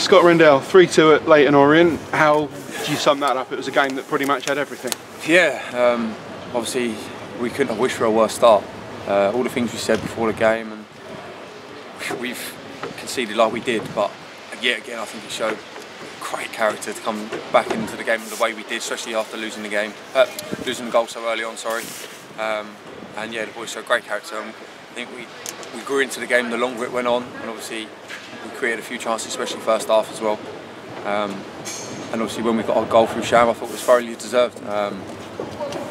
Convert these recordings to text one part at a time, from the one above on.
Scott Rendell, 3-2 at Leyton Orient. How do you sum that up? It was a game that pretty much had everything. Yeah, obviously we couldn't have wished for a worse start. All the things we said before the game, and we've conceded like we did, but yet again I think it showed great character to come back into the game the way we did, especially after losing the goal so early on. And yeah, the boys showed great character. And I think we grew into the game the longer it went on, and obviously we created a few chances, especially first half as well. And obviously when we got our goal through Sham, I thought it was thoroughly deserved.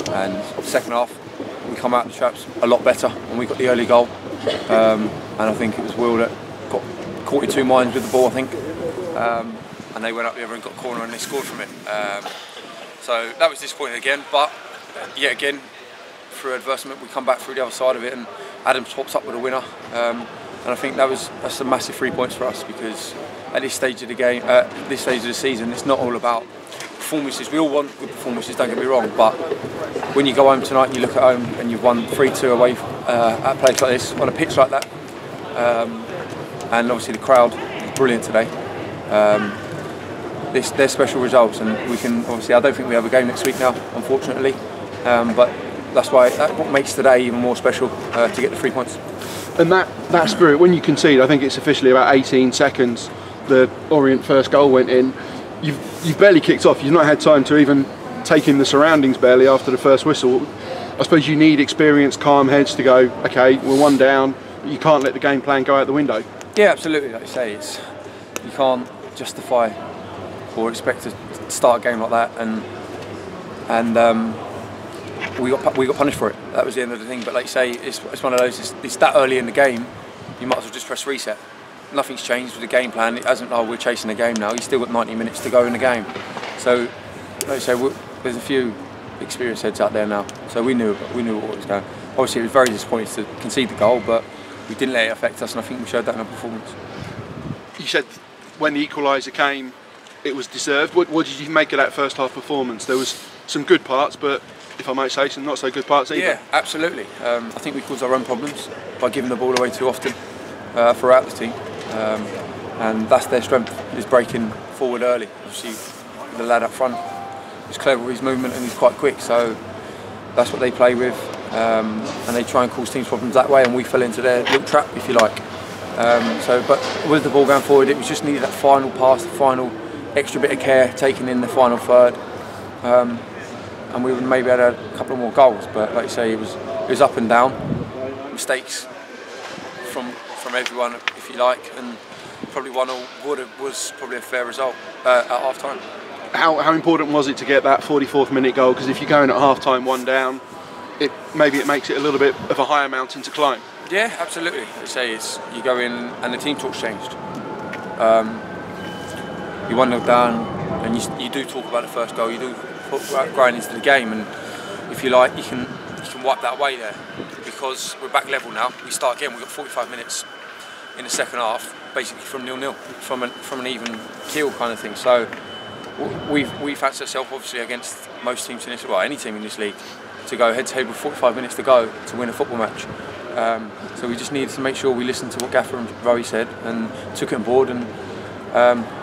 And second half, we come out of the traps a lot better, and we got the early goal. And I think it was Will that got caught in two minds with the ball, I think. And they went up the other and got a corner and they scored from it. So that was disappointing again, but yet again, through adversity, we come back through the other side of it, and Adam pops up with a winner. And I think that's a massive 3 points for us, because at this stage of the game, this stage of the season, it's not all about performances. We all want good performances, don't get me wrong, but when you go home tonight and you look at home and you've won 3-2 away at a place like this, on a pitch like that, and obviously the crowd was brilliant today. They're special results, and we can obviously. I don't think we have a game next week now, unfortunately, but that's what makes today even more special, to get the 3 points. And that spirit, when you concede, I think it's officially about 18 seconds. The Orient first goal went in. You've barely kicked off. You've not had time to even take in the surroundings barely after the first whistle. I suppose you need experienced, calm heads to go, okay, we're one down, but you can't let the game plan go out the window. Yeah, absolutely. Like you say, you can't justify or expect to start a game like that, and we got punished for it. That was the end of the thing. But like you say, it's one of those. It's that early in the game, you might as well just press reset. Nothing's changed with the game plan. It hasn't. Oh, we're chasing the game now. You've still got 90 minutes to go in the game. So, like you say, there's a few experienced heads out there now. So we knew what was going. Obviously, it was very disappointing to concede the goal, but we didn't let it affect us, and I think we showed that in our performance. You said when the equaliser came, it was deserved. What did you make of that first half performance? There was some good parts, but if I might say, some not so good parts either. Yeah, absolutely. I think we caused our own problems by giving the ball away too often throughout the team. And that's their strength, is breaking forward early. Obviously, the lad up front is clever with his movement and he's quite quick, so that's what they play with. And they try and cause teams problems that way, and we fell into their little trap, if you like. But with the ball going forward, it was just needed that final pass, the final extra bit of care, taking in the final third. And we would maybe had a couple more goals, but like you say, it was up and down, mistakes from everyone, if you like, and probably 1-0 was probably a fair result at half time. How important was it to get that 44th minute goal? Because if you're going at half time 1 down, maybe it makes it a little bit of a higher mountain to climb. Yeah, absolutely. Like I say, you go in and the team talk's changed. You 1-0 down, and you do talk about the first goal. You do put grind into the game, and if you like, you can wipe that away there, because we're back level now. We start again. We've got 45 minutes in the second half, basically from 0-0, from an even keel kind of thing. So we fancy ourselves, obviously, against most teams in this, well, any team in this league, to go head to head with 45 minutes to go to win a football match. So we just needed to make sure we listened to what Gaffer and Rowie said and took it on board and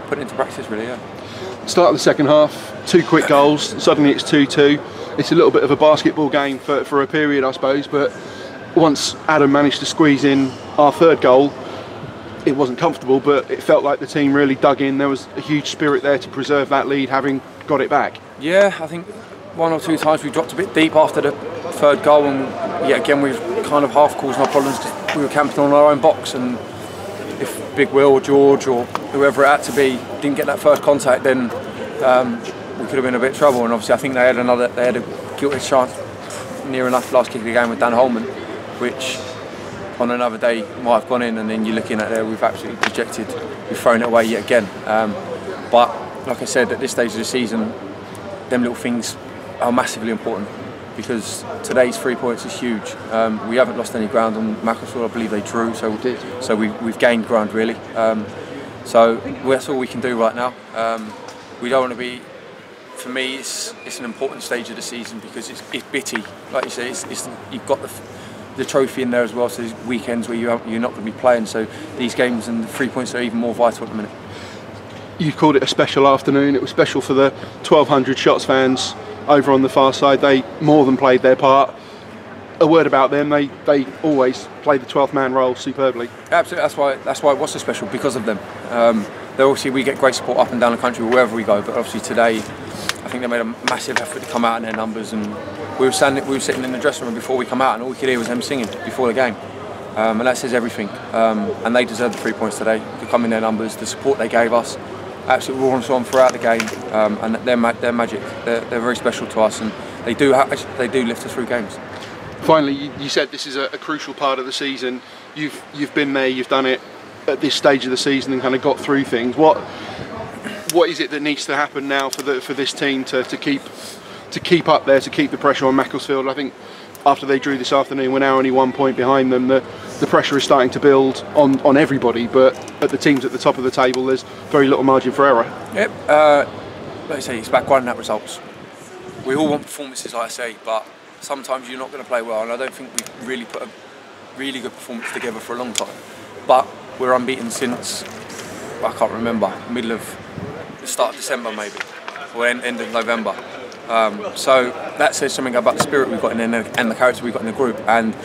put it into practice, really. Yeah. Start of the second half, 2 quick goals, suddenly it's 2-2. It's a little bit of a basketball game for a period, I suppose, but once Adam managed to squeeze in our third goal, it wasn't comfortable, but it felt like the team really dug in. There was a huge spirit there to preserve that lead, having got it back. Yeah, I think 1 or 2 times we dropped a bit deep after the third goal, and yet again we've kind of half caused our problems because we were camping on our own box, and if Big Will or George or whoever it had to be didn't get that first contact, then we could have been in a bit of trouble. And obviously I think they had a guilty chance near enough last kick of the game with Dan Holman, which on another day might have gone in, and then you're looking at there, we've absolutely dejected, we've thrown it away yet again. But like I said, at this stage of the season, them little things are massively important, because today's 3 points is huge. We haven't lost any ground on Macclesfield. I believe they drew, so we've gained ground, really. So that's all we can do right now. We don't want to be. For me, it's an important stage of the season because it's bitty. Like you say, you've got the trophy in there as well. So there's weekends where you're not going to be playing. So these games and the 3 points are even more vital at the minute. you called it a special afternoon. It was special for the 1,200 Shots fans over on the far side. They more than played their part. A word about them, they always play the 12th man role superbly. Absolutely, that's why it was so special, because of them. Obviously we get great support up and down the country wherever we go, but obviously today I think they made a massive effort to come out in their numbers, and we were sitting in the dressing room before we come out, and all we could hear was them singing before the game, and that says everything. And they deserve the 3 points today, to come in their numbers, the support they gave us, absolutely raw and so on throughout the game, and they're magic. They're very special to us, and they do lift us through games. Finally, you said this is a crucial part of the season. You've been there, you've done it at this stage of the season and kind of got through things. What is it that needs to happen now for this team to keep up there, to keep the pressure on Macclesfield? I think after they drew this afternoon, we're now only 1 point behind them. The pressure is starting to build on everybody, but at the teams at the top of the table, there's very little margin for error. Yep. Like I say, it's about grinding out results. We all want performances, like I say, but sometimes you're not going to play well, and I don't think we've really put a really good performance together for a long time. But we're unbeaten since, I can't remember, middle of the start of December maybe, or end of November. So that says something about the spirit we've got in there and the character we've got in the group. And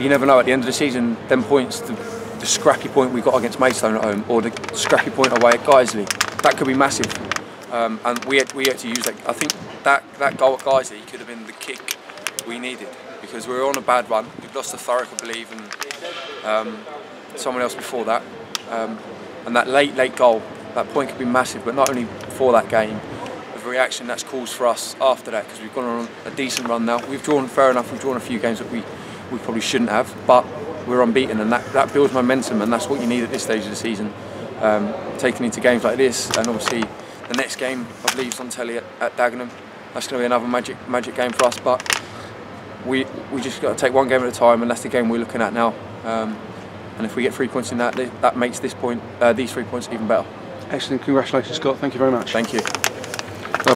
you never know, at the end of the season, them points, the scrappy point we got against Maidstone at home, or the scrappy point away at Guiseley, that could be massive. And we had to use that. I think that goal at Guiseley could have been the kick we needed, because we were on a bad run. We've lost to Thurrock, I believe, and someone else before that. And that late goal, that point could be massive, but not only for that game, the reaction that's caused for us after that, because we've gone on a decent run now. We've drawn, fair enough, we've drawn a few games that we probably shouldn't have, but we're unbeaten, and that builds momentum, and that's what you need at this stage of the season, taking into games like this. And obviously the next game, I believe, is on telly at Dagenham. That's going to be another magic game for us, but we just got to take one game at a time, and that's the game we're looking at now. And if we get 3 points in that makes these 3 points even better. Excellent, congratulations Scott, thank you very much. Thank you.